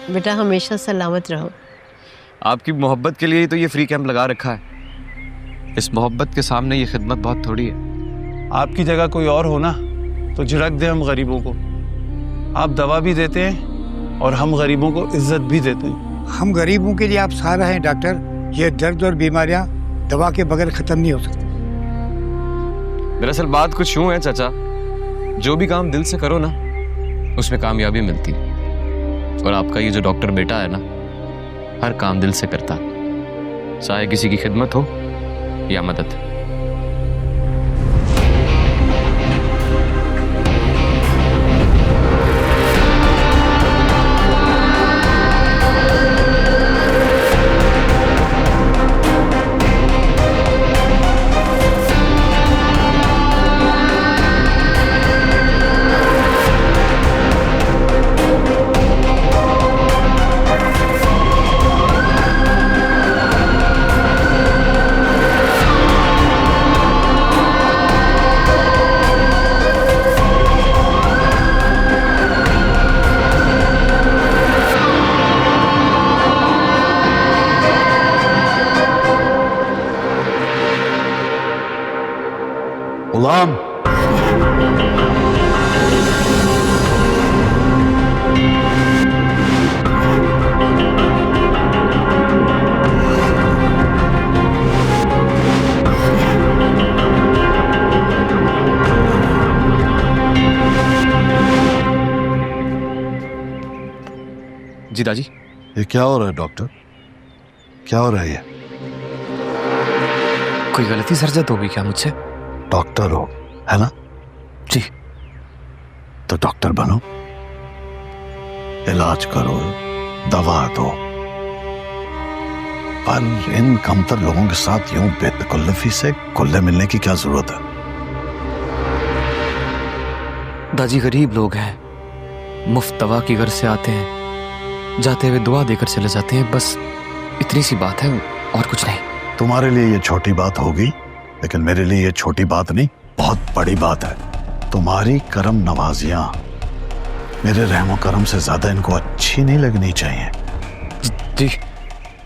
बेटा हमेशा सलामत रहो। आपकी मोहब्बत के लिए ही तो ये फ्री कैंप लगा रखा है। इस मोहब्बत के सामने ये खिदमत बहुत थोड़ी है। आपकी जगह कोई और हो ना तो झिड़क दे हम गरीबों को। आप दवा भी देते हैं और हम गरीबों को इज्जत भी देते हैं। हम गरीबों के लिए आप सहारा हैं डॉक्टर। ये दर्द और बीमारियां दवा के बगैर खत्म नहीं हो सकती। दरअसल बात कुछ यूं है चाचा, जो भी काम दिल से करो ना उसमें कामयाबी मिलती है। और आपका ये जो डॉक्टर बेटा है ना, हर काम दिल से करता है, चाहे किसी की खिदमत हो या मदद। गुलाम, जी दादी। ये क्या हो रहा है डॉक्टर? क्या हो रहा है ये? कोई गलती सरजत हो गई क्या मुझसे? डॉक्टर हो है ना? जी। तो डॉक्टर बनो, इलाज करो, दवा दो। पर इन कमतर लोगों के साथ यूं बेतकल्लफी से खुले मिलने की क्या जरूरत है? दादी गरीब लोग हैं, मुफ्त दवा की घर से आते हैं, जाते हुए दुआ देकर चले जाते हैं, बस इतनी सी बात है और कुछ नहीं। तुम्हारे लिए ये छोटी बात होगी, लेकिन मेरे लिए ये छोटी बात नहीं, बहुत बड़ी बात है। तुम्हारी करम नवाजियां मेरे रहमो करम से ज्यादा इनको अच्छी नहीं लगनी चाहिए। जी।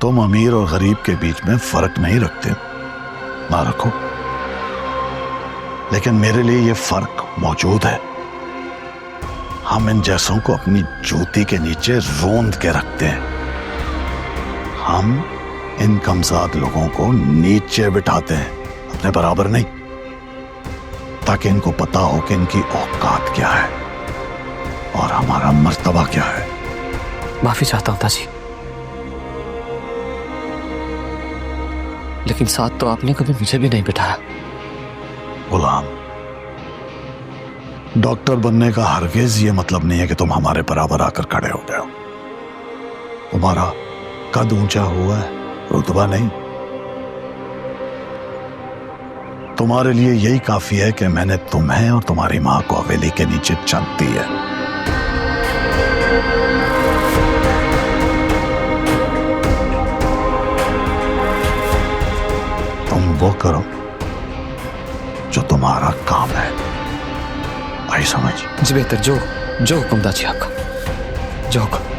तुम अमीर और गरीब के बीच में फर्क नहीं रखते, ना रखो, लेकिन मेरे लिए ये फर्क मौजूद है। हम इन जैसों को अपनी जूती के नीचे रोंद के रखते हैं। हम इन कमजाद लोगों को नीचे बिठाते हैं, अपने बराबर नहीं, ताकि इनको पता हो कि इनकी औकात क्या है और हमारा मर्तबा क्या है। माफी चाहता हूं ताजी, लेकिन साथ तो आपने कभी मुझे भी नहीं बिठाया। गुलाम, डॉक्टर बनने का हरगिज ये मतलब नहीं है कि तुम हमारे बराबर आकर खड़े हो जाओ। तुम्हारा कद ऊंचा हुआ है, रुतबा नहीं। तुम्हारे लिए यही काफी है कि मैंने तुम्हें और तुम्हारी मां को हवेली के नीचे छत दी है। तुम वो करो जो तुम्हारा काम है, आई समझ? जी बेहतर, जो हुक्म दाजी आपका, जो हुक्म।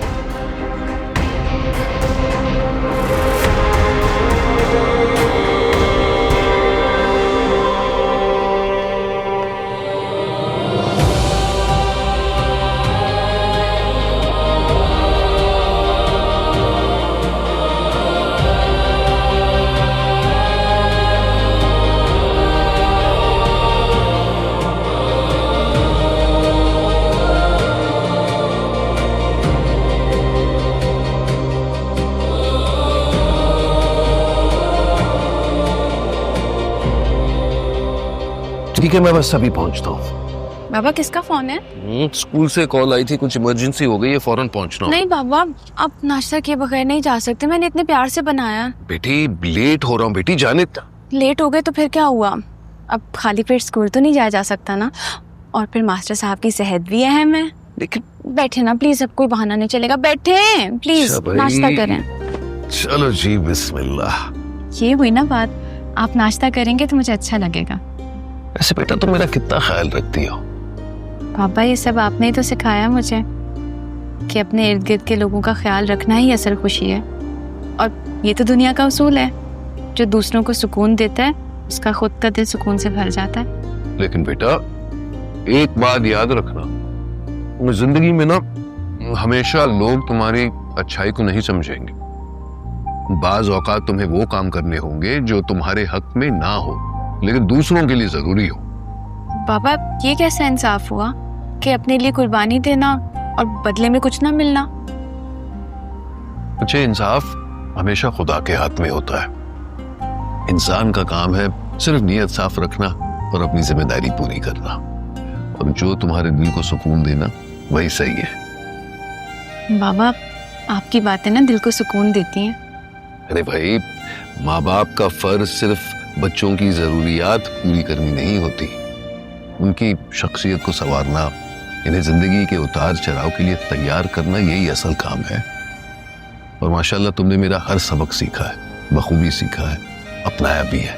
ठीक है, मैं बस अभी पहुंचता हूँ। बाबा किसका फोन है? स्कूल से कॉल आई थी, कुछ इमरजेंसी हो गई है, फौरन पहुंचना। नहीं बाबा, आप नाश्ता किए बगैर नहीं जा सकते, मैंने इतने प्यार से बनाया। बेटी लेट हो रहा हूँ बेटी, जाने। लेट हो गए तो फिर क्या हुआ? अब खाली पेट स्कूल तो नहीं जाया जा सकता ना, और फिर मास्टर साहब की सेहत भी अहम है। लेकिन बैठे ना प्लीज, अब कोई बहाना नहीं चलेगा, बैठे प्लीज, नाश्ता करें। चलो जी, बिस्मिल्लाह। ये हुई ना बात, आप नाश्ता करेंगे तो मुझे अच्छा लगेगा। ऐसे बेटा तुम मेरा कितना ख्याल रखती हो। पापा ये सब आपने ही तो सिखाया मुझे। कि अपने इर्द गिर्द के लोगों का ख्याल रखना ही असल खुशी है, और ये तो दुनिया का उसूल है, जो दूसरों को सुकून देता है उसका खुद का दिल सुकून से भर जाता है। लेकिन बेटा एक बात याद रखना, जिंदगी में ना हमेशा लोग तुम्हारी अच्छाई को नहीं समझेंगे। बाज औकात तुम्हें वो काम करने होंगे जो तुम्हारे हक में ना हो लेकिन दूसरों के लिए जरूरी हो। बाबा ये कैसा इंसाफ हुआ कि अपने लिए कुर्बानी देना और बदले में कुछ ना मिलना? अच्छे इंसाफ हमेशा खुदा के हाथ में होता है। इंसान का काम है सिर्फ नीयत साफ रखना और अपनी जिम्मेदारी पूरी करना, और जो तुम्हारे दिल को सुकून देना वही सही है। बाबा आपकी बातें ना दिल को सुकून देती हैं। अरे भाई, माँ बाप का फर्ज सिर्फ बच्चों की जरूरियात पूरी करनी नहीं होती, उनकी शख्सियत को संवारना, इन्हें जिंदगी के उतार चढ़ाव के लिए तैयार करना, यही असल काम है। और माशाल्लाह तुमने मेरा हर सबक सीखा है, बखूबी सीखा है, अपनाया भी है।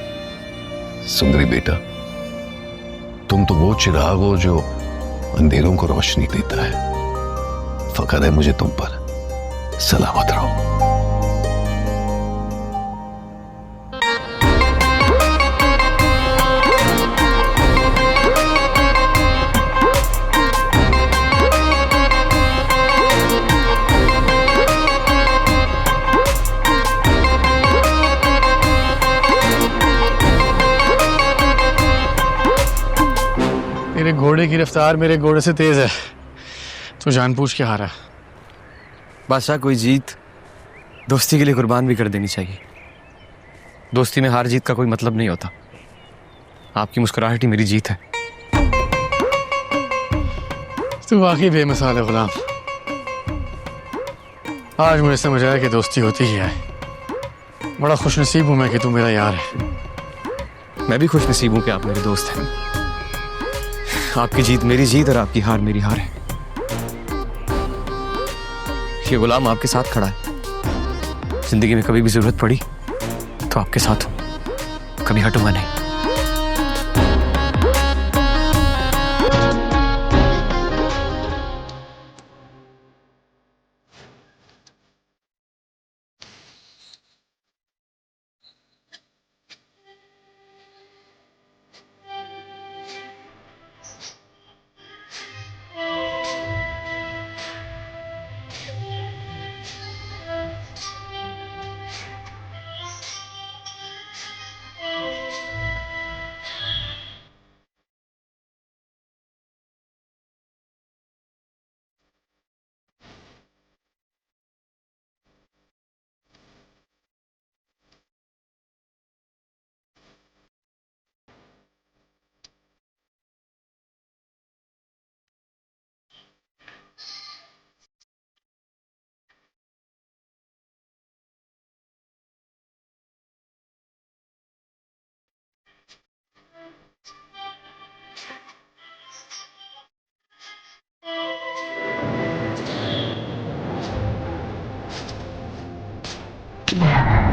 सुंदरी बेटा, तुम तो वो चिराग हो जो अंधेरों को रोशनी देता है। फख्र है मुझे तुम पर। सलामत रहो। तेरे घोड़े की रफ्तार मेरे घोड़े से तेज है, तो जानबूझ के हारा। बादशाह, कोई जीत दोस्ती के लिए कुर्बान भी कर देनी चाहिए। दोस्ती में हार जीत का कोई मतलब नहीं होता। आपकी मुस्कुराहट ही मेरी जीत है। तू वाकई बेमिसाल है गुलाम। आज मुझे समझ आया कि दोस्ती होती ही है। बड़ा खुशनसीब हूं मैं कि तू मेरा यार है। मैं भी खुश नसीब हूं कि आप मेरे दोस्त हैं। आपकी जीत मेरी जीत और आपकी हार मेरी हार है। ये गुलाम आपके साथ खड़ा है। जिंदगी में कभी भी जरूरत पड़ी तो आपके साथ हूं, कभी हटूंगा नहीं। Yeah.